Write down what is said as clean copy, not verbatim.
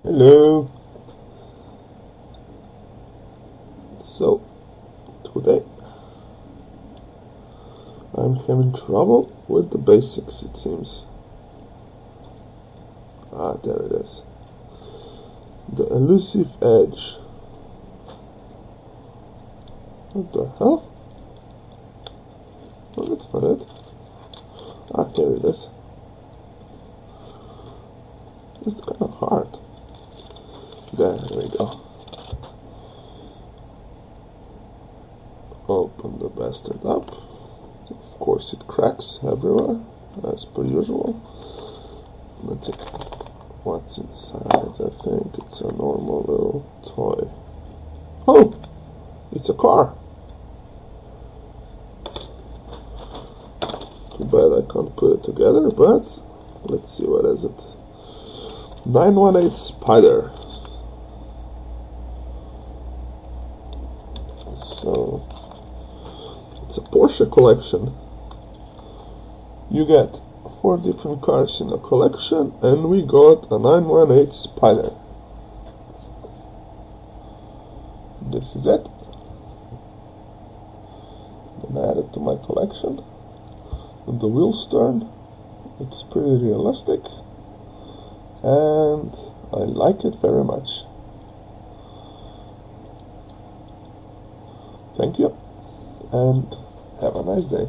Hello. So, today I'm having trouble with the basics, it seems. Ah, there it is. The elusive edge. What the hell? Oh, that's not it. Ah, here it is. It's kind of hard. There we go. Open the bastard up. Of course it cracks everywhere, as per usual. Let's see what's inside. I think it's a normal little toy. Oh! It's a car! Too bad I can't put it together, but let's see, what is it? 918 Spider. So it's a Porsche collection. You get 4 different cars in a collection, and we got a 918 Spider. This is it. Then I add it to my collection. When the wheels turn, it's pretty realistic, and I like it very much. Thank you, and have a nice day.